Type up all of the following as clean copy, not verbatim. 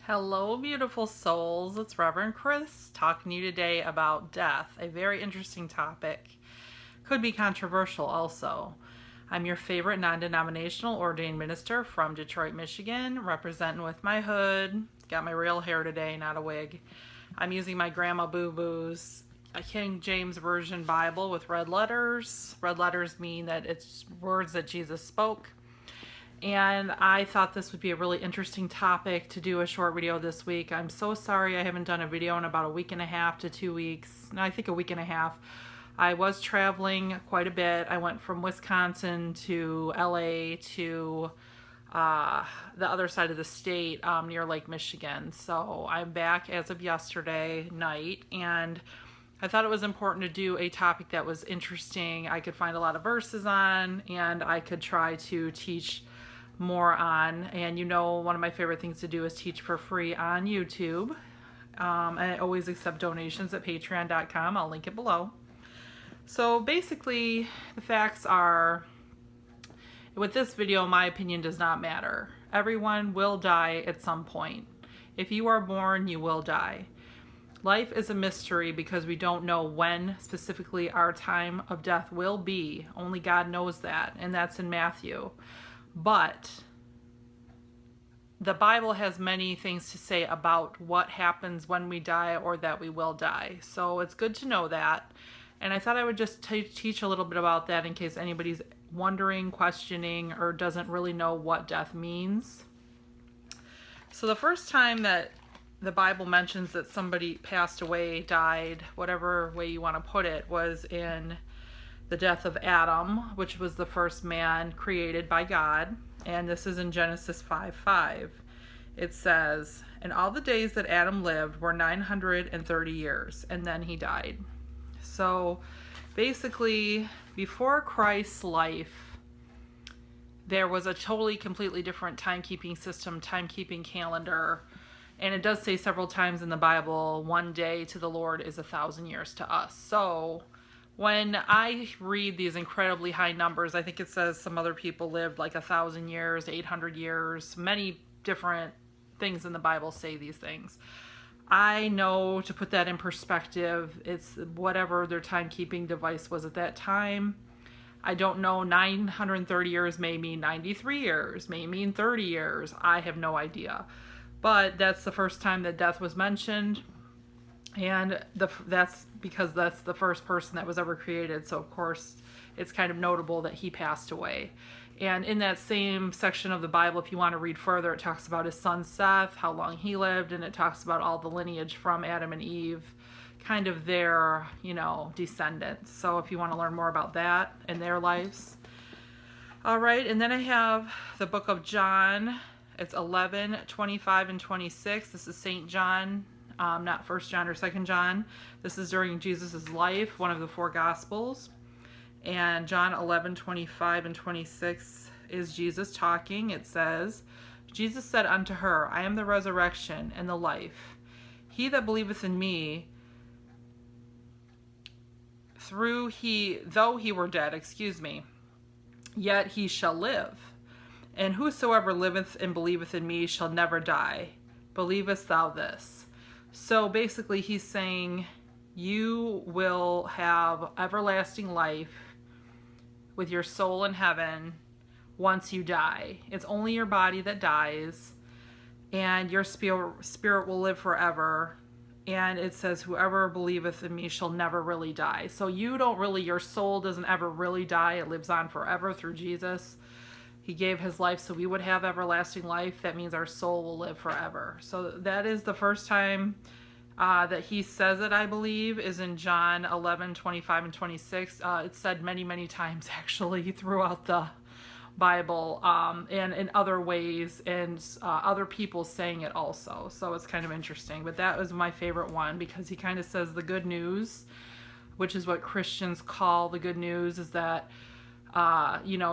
Hello, beautiful souls. It's Reverend Chris talking to you today about death, a very interesting topic. Could be controversial also. I'm your favorite non denominational ordained minister from Detroit, Michigan, representing with my hood. Got my real hair today, not a wig. I'm using my Grandma Boo Boo's a King James Version Bible with red letters. Red letters mean that it's words that Jesus spoke. And I thought this would be a really interesting topic to do a short video this week. I'm so sorry I haven't done a video in about a week and a half to 2 weeks. No, I think a week and a half. I was traveling quite a bit. I went from Wisconsin to LA to the other side of the state near Lake Michigan. So I'm back as of yesterday night, and I thought it was important to do a topic that was interesting. I could find a lot of verses on, and I could try to teach more on. And one of my favorite things to do is teach for free on YouTube. I always accept donations at patreon.com. I'll link it below. So basically, the facts are, with this video, my opinion does not matter. Everyone will die at some point. If you are born, you will die. Life is a mystery because we don't know when specifically our time of death will be. Only God knows that, and that's in Matthew. But the Bible has many things to say about what happens when we die or that we will die. So it's good to know that. And I thought I would just teach a little bit about that in case anybody's wondering, questioning, or doesn't really know what death means. So the first time that the Bible mentions that somebody passed away, died, whatever way you want to put it, was in the death of Adam, which was the first man created by God. And this is in Genesis 5:5. It says, "And all the days that Adam lived were 930 years, and then he died." So basically, before Christ's life, there was a totally, completely different timekeeping system, timekeeping calendar. And it does say several times in the Bible, one day to the Lord is 1,000 years to us. So when I read these incredibly high numbers, I think it says some other people lived like 1,000 years, 800 years, many different things in the Bible say these things. I know, to put that in perspective, it's whatever their timekeeping device was at that time. I don't know, 930 years may mean 93 years, may mean 30 years. I have no idea. But that's the first time that death was mentioned. And that's because that's the first person that was ever created. So, of course, it's kind of notable that he passed away. And in that same section of the Bible, if you want to read further, it talks about his son Seth, how long he lived, and it talks about all the lineage from Adam and Eve, kind of their, descendants. So if you want to learn more about that and their lives. All right, and then I have the book of John. It's 11:25 and 26. This is St. John. Not 1 John or 2 John. This is during Jesus' life, one of the four Gospels. And John 11:25 and 26 is Jesus talking. It says, "Jesus said unto her, I am the resurrection and the life. He that believeth in me, though he were dead, yet he shall live. And whosoever liveth and believeth in me shall never die. Believest thou this?" So basically he's saying you will have everlasting life with your soul in heaven once you die. It's only your body that dies, and your spirit will live forever. And it says, "Whoever believeth in me shall never really die." So your soul doesn't ever really die. It lives on forever through Jesus. He gave his life so we would have everlasting life. That means our soul will live forever. So that is the first time that he says it, I believe, is in John 11:25 and 26. It's said many, many times, actually, throughout the Bible, and in other ways, and other people saying it also. So it's kind of interesting. But that was my favorite one because he kind of says the good news, which is what Christians call the good news, is that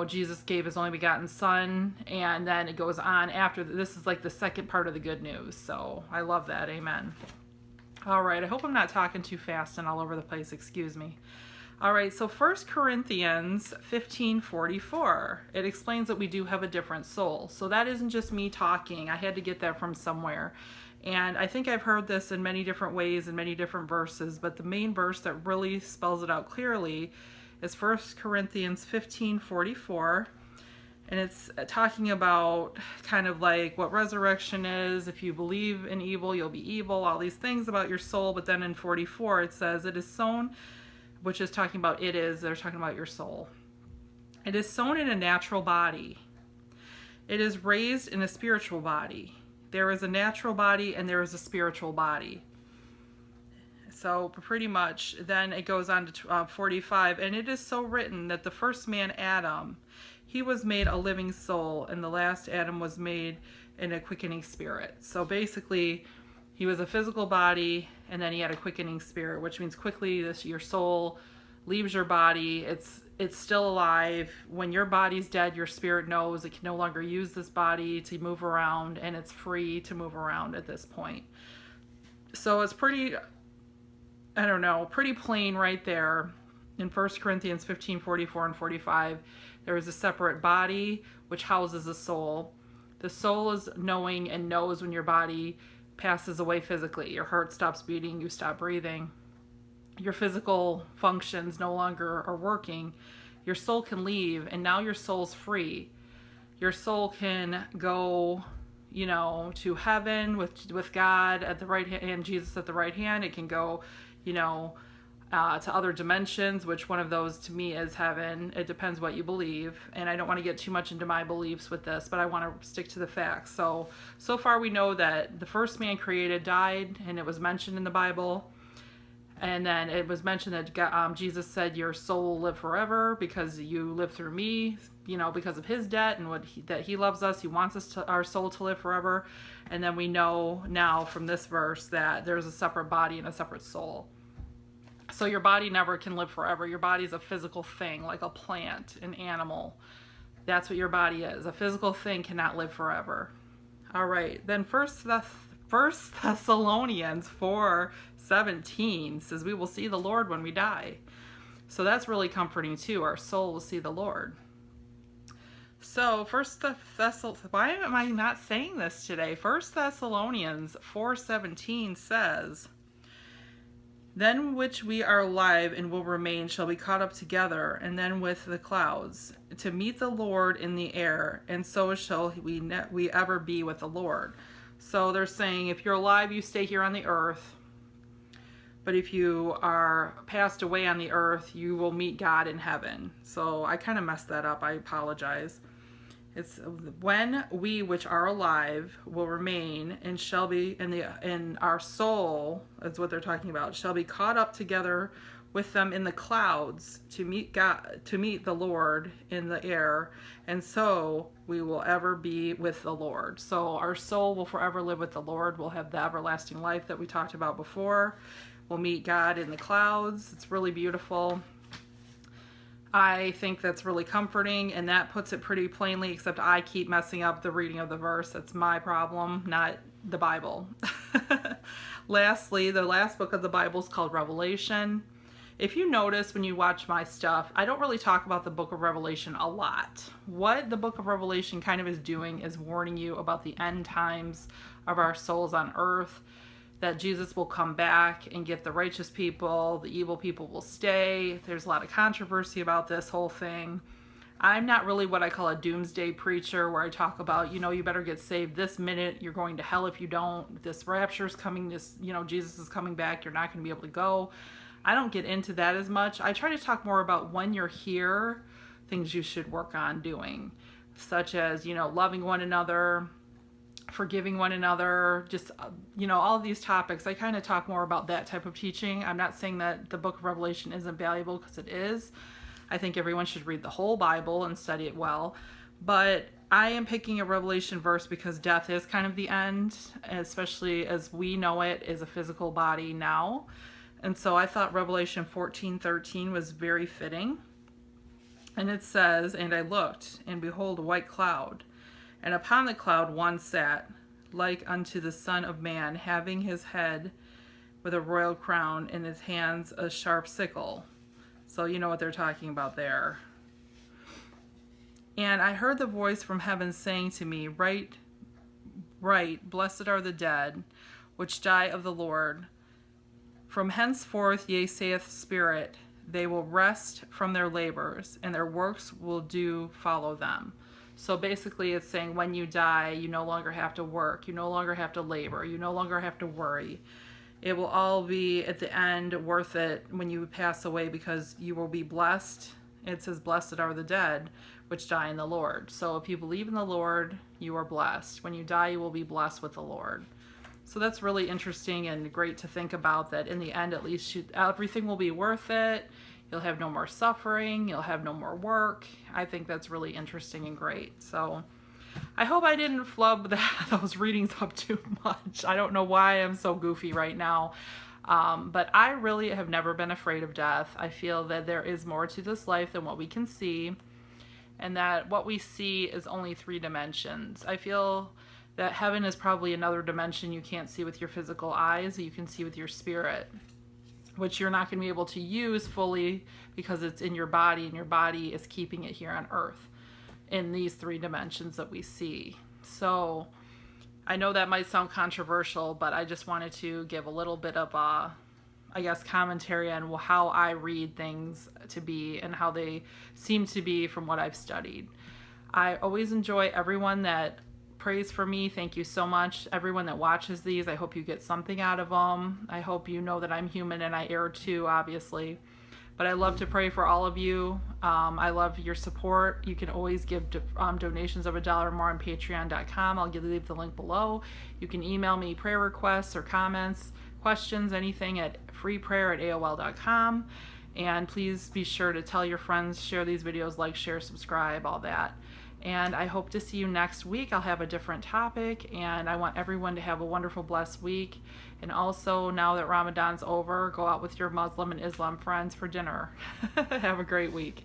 Jesus gave his only begotten son, and then it goes on after. This is like the second part of the good news. So I love that. Amen. All right. I hope I'm not talking too fast and all over the place. Excuse me. All right, so 1 Corinthians 15:44, it explains that we do have a different soul. So that isn't just me talking. I had to get that from somewhere. And I think I've heard this in many different ways in many different verses, but the main verse that really spells it out clearly is 1 Corinthians 15:44. And it's talking about kind of like what resurrection is. If you believe in evil, you'll be evil, all these things about your soul. But then in 44, it says, it is sown, which is talking about they're talking about your soul. It is sown in a natural body. It is raised in a spiritual body. There is a natural body and there is a spiritual body. So pretty much, then it goes on to 45, and it is so written that the first man, Adam, he was made a living soul, and the last Adam was made in a quickening spirit. So basically, he was a physical body, and then he had a quickening spirit, which means quickly your soul leaves your body. It's still alive. When your body's dead, your spirit knows it can no longer use this body to move around, and it's free to move around at this point. So it's pretty plain right there in 1 Corinthians 15:44 and 45. There is a separate body which houses a soul. The soul is knowing and knows when your body passes away physically. Your heart stops beating, you stop breathing. Your physical functions no longer are working. Your soul can leave, and now your soul's free. Your soul can go, to heaven with God at the right hand, Jesus at the right hand. It can go, to other dimensions, which one of those to me is heaven. It depends what you believe, and I don't want to get too much into my beliefs with this, but I want to stick to the facts. So far we know that the first man created died, and it was mentioned in the Bible, and then it was mentioned that Jesus said your soul will live forever because you live through me, because of his debt and that he loves us. He wants our soul to live forever. And then we know now from this verse that there's a separate body and a separate soul. So your body never can live forever. Your body is a physical thing, like a plant, an animal. That's what your body is. A physical thing cannot live forever. All right. Then First Thessalonians 4:17 says we will see the Lord when we die. So that's really comforting too. Our soul will see the Lord. So why am I not saying this today? 1 Thessalonians 4:17 says, then which we are alive and will remain shall be caught up together, and then with the clouds, to meet the Lord in the air, and so shall we ever be with the Lord. So they're saying if you're alive, you stay here on the earth. But if you are passed away on the earth, you will meet God in heaven. So I kind of messed that up. I apologize. It's when we which are alive will remain and shall be in our soul, is what they're talking about, shall be caught up together with them in the clouds to meet the Lord in the air, and so we will ever be with the Lord. So our soul will forever live with the Lord. We'll have the everlasting life that we talked about before. We'll meet God in the clouds. It's really beautiful. I think that's really comforting, and that puts it pretty plainly, except I keep messing up the reading of the verse. That's my problem, not the Bible. Lastly, the last book of the Bible is called Revelation. If you notice when you watch my stuff, I don't really talk about the book of Revelation a lot. What the book of Revelation kind of is doing is warning you about the end times of our souls on earth, that Jesus will come back and get the righteous people, the evil people will stay. There's a lot of controversy about this whole thing. I'm not really what I call a doomsday preacher, where I talk about, you better get saved this minute, you're going to hell if you don't, this rapture's coming, Jesus is coming back, you're not going to be able to go. I don't get into that as much. I try to talk more about when you're here, things you should work on doing, such as, loving one another, forgiving one another, just, all of these topics. I kind of talk more about that type of teaching. I'm not saying that the book of Revelation isn't valuable, because it is. I think everyone should read the whole Bible and study it well. But I am picking a Revelation verse because death is kind of the end, especially as we know it is a physical body now. And so I thought Revelation 14:13 was very fitting. And it says, and I looked, and behold, a white cloud. And upon the cloud one sat, like unto the Son of Man, having his head with a royal crown, in his hands a sharp sickle. So you know what they're talking about there. And I heard the voice from heaven saying to me, Write, blessed are the dead, which die of the Lord. From henceforth, yea, saith the Spirit, they will rest from their labors, and their works will do follow them. So basically it's saying when you die, you no longer have to work, you no longer have to labor, you no longer have to worry. It will all be at the end worth it when you pass away, because you will be blessed. It says, blessed are the dead, which die in the Lord. So if you believe in the Lord, you are blessed. When you die, you will be blessed with the Lord. So that's really interesting and great to think about, that in the end, at least everything will be worth it. You'll have no more suffering. You'll have no more work. I think that's really interesting and great. So I hope I didn't flub those readings up too much. I don't know why I'm so goofy right now. But I really have never been afraid of death. I feel that there is more to this life than what we can see, and that what we see is only 3 dimensions. I feel that heaven is probably another dimension you can't see with your physical eyes, you can see with your spirit, which you're not going to be able to use fully because it's in your body, and your body is keeping it here on earth in these 3 dimensions that we see. So I know that might sound controversial, but I just wanted to give a little bit of commentary on how I read things to be and how they seem to be from what I've studied. I always enjoy everyone that prays for me. Thank you so much. Everyone that watches these, I hope you get something out of them. I hope you know that I'm human and I err too, obviously. But I love to pray for all of you. I love your support. You can always give donations of $1 or more on patreon.com. I'll leave the link below. You can email me prayer requests or comments, questions, anything at freeprayer@aol.com. And please be sure to tell your friends, share these videos, like, share, subscribe, all that. And I hope to see you next week. I'll have a different topic, and I want everyone to have a wonderful, blessed week. And also, now that Ramadan's over, go out with your Muslim and Islam friends for dinner. Have a great week.